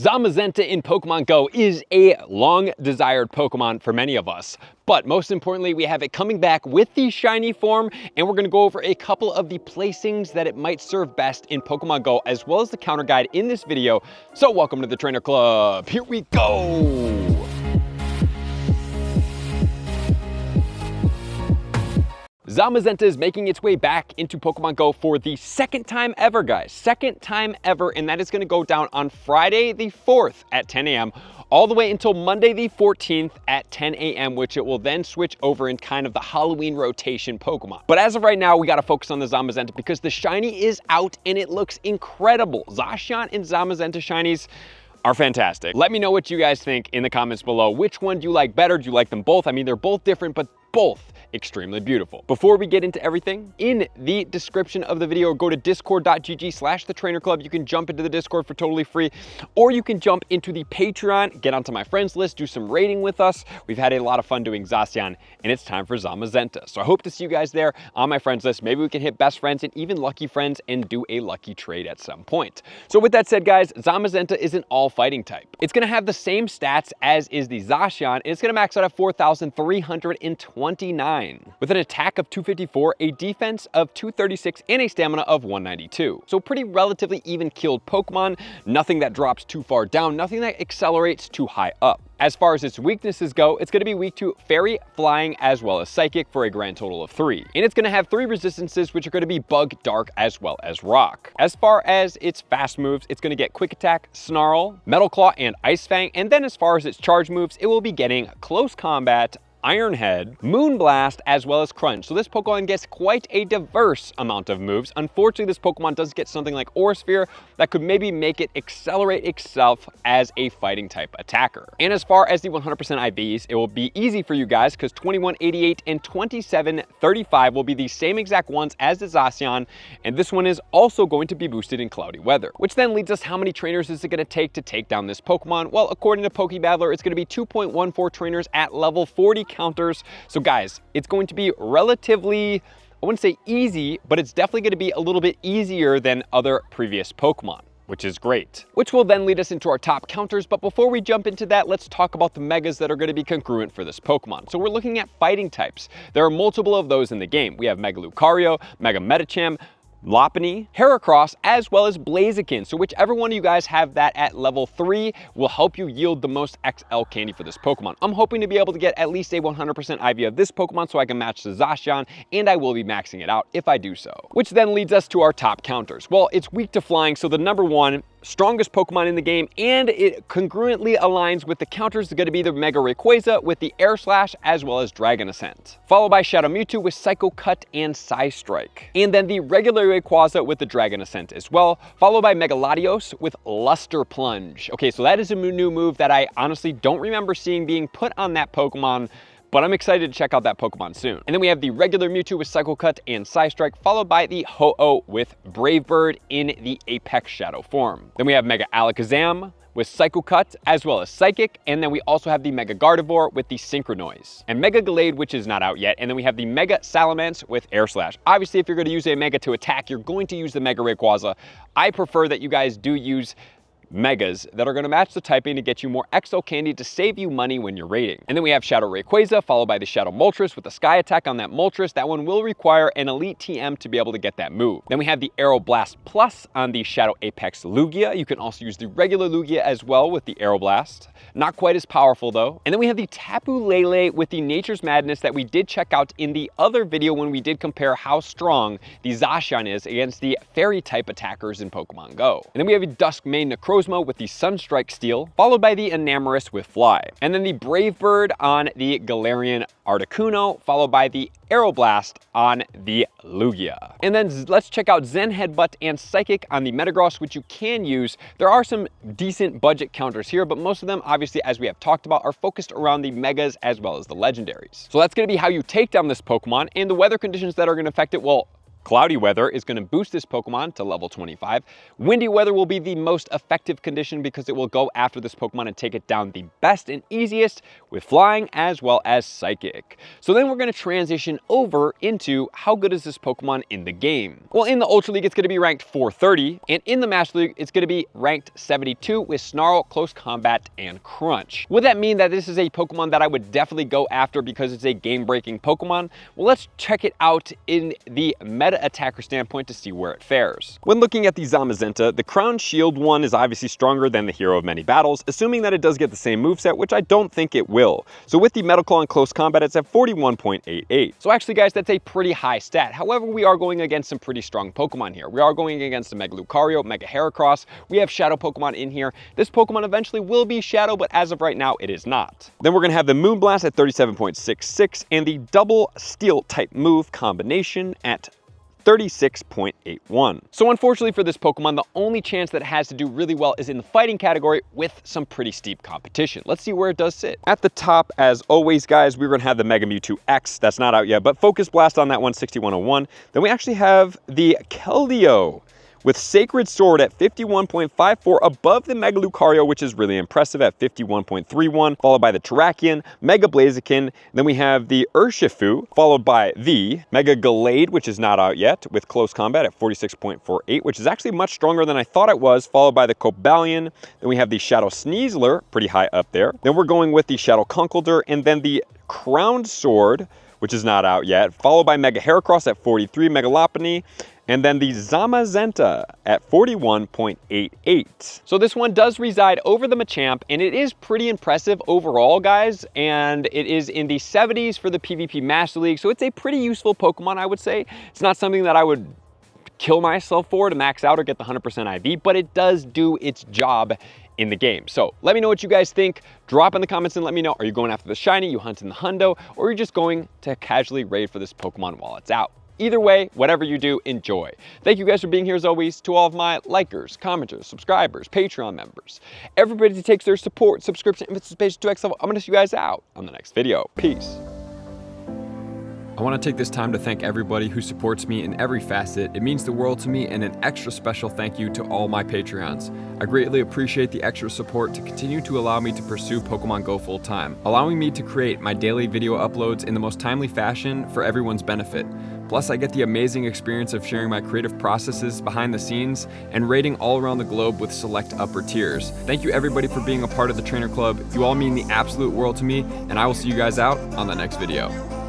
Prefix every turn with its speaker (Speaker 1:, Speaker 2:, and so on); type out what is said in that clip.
Speaker 1: Zamazenta in Pokemon Go is a long-desired Pokemon for many of us, but most importantly, we have it coming back with the shiny form, and we're going to go over a couple of the placings that it might serve best in Pokemon Go, as well as the counter guide in this video. So welcome to the Trainer Club. Here we go. Zamazenta is making its way back into Pokemon Go for the second time ever, guys. Second time ever, and that is going to go down on Friday the 4th at 10 a.m. all the way until Monday the 14th at 10 a.m., which it will then switch over in kind of the Halloween rotation Pokemon. But as of right now, we got to focus on the Zamazenta because the shiny is out and it looks incredible. Zacian and Zamazenta shinies are fantastic. Let me know what you guys think in the comments below. Which one do you like better? Do you like them both? I mean, they're both different, but both extremely beautiful. Before we get into everything, in the description of the video, go to discord.gg/thetrainerclub. You can jump into the Discord for totally free, or you can jump into the Patreon, get onto my friends list, do some raiding with us. We've had a lot of fun doing Zacian, and it's time for Zamazenta. So I hope to see you guys there on my friends list. Maybe we can hit best friends and even lucky friends and do a lucky trade at some point. So with that said, guys, Zamazenta is an all fighting type. It's gonna have the same stats as is the Zacian, and it's gonna max out at 4,329. With an attack of 254, a defense of 236, and a stamina of 192. So pretty relatively even keeled Pokemon, nothing that drops too far down, nothing that accelerates too high up. As far as its weaknesses go, it's going to be weak to Fairy, Flying, as well as Psychic for a grand total of 3. And it's going to have 3 resistances, which are going to be Bug, Dark, as well as Rock. As far as its fast moves, it's going to get Quick Attack, Snarl, Metal Claw, and Ice Fang. And then as far as its charge moves, it will be getting Close Combat, Iron Head, Moonblast, as well as Crunch. So this Pokemon gets quite a diverse amount of moves. Unfortunately, this Pokemon does get something like Aura Sphere that could maybe make it accelerate itself as a fighting type attacker. And as far as the 100% IVs, it will be easy for you guys because 2188 and 2735 will be the same exact ones as the Zacian, and this one is also going to be boosted in cloudy weather. Which then leads us, how many trainers is it going to take down this Pokemon? Well, according to Pokebattler, it's going to be 2.14 trainers at level 40 counters. So guys, it's going to be relatively, I wouldn't say easy, but it's definitely going to be a little bit easier than other previous Pokemon, which is great. Which will then lead us into our top counters, but before we jump into that, let's talk about the megas that are going to be congruent for this Pokemon. So we're looking at fighting types. There are multiple of those in the game. We have Mega Lucario, Mega Medicham, Lopunny, Heracross, as well as Blaziken. So whichever one of you guys have that at level 3 will help you yield the most XL candy for this Pokemon. I'm hoping to be able to get at least a 100% IV of this Pokemon so I can match the Zacian, and I will be maxing it out if I do so. Which then leads us to our top counters. Well, it's weak to Flying, so the number 1 strongest Pokemon in the game, and it congruently aligns with the counters. It's going to be the Mega Rayquaza with the Air Slash as well as Dragon Ascent, followed by Shadow Mewtwo with Psycho Cut and Psystrike, and then the regular Rayquaza with the Dragon Ascent as well, followed by Mega Latios with Luster Plunge. Okay, so that is a new move that I honestly don't remember seeing being put on that Pokemon, but I'm excited to check out that Pokemon soon. And then we have the regular Mewtwo with Psycho Cut and Psystrike, followed by the Ho-Oh with Brave Bird in the Apex Shadow form. Then we have Mega Alakazam with Psycho Cut as well as Psychic, and then we also have the Mega Gardevoir with the Synchronoise, and Mega Gallade, which is not out yet, and then we have the Mega Salamence with Air Slash. Obviously, if you're going to use a Mega to attack, you're going to use the Mega Rayquaza. I prefer that you guys do use megas that are going to match the typing to get you more XL candy to save you money when you're raiding. And then we have Shadow Rayquaza, followed by the Shadow Moltres with the Sky Attack on that Moltres. That one will require an Elite TM to be able to get that move. Then we have the Aeroblast Plus on the Shadow Apex Lugia. You can also use the regular Lugia as well with the Aeroblast. Not quite as powerful though. And then we have the Tapu Lele with the Nature's Madness that we did check out in the other video when we did compare how strong the Zacian is against the Fairy type attackers in Pokemon Go. And then we have a Duskmane Necrozma with the Sunstrike Steel, followed by the Enamorus with Fly. And then the Brave Bird on the Galarian Articuno, followed by the Aeroblast on the Lugia. And then let's check out Zen Headbutt and Psychic on the Metagross, which you can use. There are some decent budget counters here, but most of them, obviously, as we have talked about, are focused around the Megas as well as the Legendaries. So that's going to be how you take down this Pokemon, and the weather conditions that are going to affect it, well, Cloudy weather is going to boost this Pokemon to level 25. Windy weather will be the most effective condition because it will go after this Pokemon and take it down the best and easiest with flying as well as psychic. So then we're going to transition over into how good is this Pokemon in the game. Well, in the Ultra League, it's going to be ranked 430, and in the Master League, it's going to be ranked 72 with Snarl, Close Combat, and Crunch. Would that mean that this is a Pokemon that I would definitely go after because it's a game-breaking Pokemon? Well, let's check it out in the meta attacker standpoint to see where it fares. When looking at the Zamazenta, the Crown Shield one is obviously stronger than the Hero of Many Battles, assuming that it does get the same moveset, which I don't think it will. So with the Metal Claw and Close Combat, it's at 41.88. So actually, guys, that's a pretty high stat. However, we are going against some pretty strong Pokemon here. We are going against a Mega Lucario, Mega Heracross. We have Shadow Pokemon in here. This Pokemon eventually will be Shadow, but as of right now, it is not. Then we're going to have the Moonblast at 37.66 and the double Steel type move combination at 36.81. So unfortunately for this Pokemon, the only chance that it has to do really well is in the fighting category with some pretty steep competition. Let's see where it does sit. At the top, as always, guys, we're going to have the Mega Mewtwo X. That's not out yet, but Focus Blast on that one, 6101. Then we actually have the Keldeo with Sacred Sword at 51.54, above the Mega Lucario, which is really impressive at 51.31, followed by the Terrakion, Mega Blaziken. Then we have the Urshifu, followed by the Mega Gallade, which is not out yet, with Close Combat at 46.48, which is actually much stronger than I thought it was, followed by the Cobalion. Then we have the Shadow Sneasler, pretty high up there. Then we're going with the Shadow Conkeldurr, and then the Crowned Sword, which is not out yet, followed by Mega Heracross at 43, Mega Lopunny, and then the Zamazenta at 41.88. So this one does reside over the Machamp, and it is pretty impressive overall, guys, and it is in the 70s for the PvP Master League, so it's a pretty useful Pokemon, I would say. It's not something that I would kill myself for to max out or get the 100% IV, but it does do its job in the game. So let me know what you guys think. Drop in the comments and let me know, are you going after the shiny, you hunting the hundo, or are you just going to casually raid for this Pokemon while it's out? Either way, whatever you do, enjoy. Thank you guys for being here as always. To all of my likers, commenters, subscribers, Patreon members, everybody that takes their support, subscription, and participation to X level, I'm gonna see you guys out on the next video. Peace. I want to take this time to thank everybody who supports me in every facet. It means the world to me, and an extra special thank you to all my Patreons. I greatly appreciate the extra support to continue to allow me to pursue Pokemon Go full time, allowing me to create my daily video uploads in the most timely fashion for everyone's benefit. Plus, I get the amazing experience of sharing my creative processes behind the scenes and raiding all around the globe with select upper tiers. Thank you everybody for being a part of the Trainer Club. You all mean the absolute world to me, and I will see you guys out on the next video.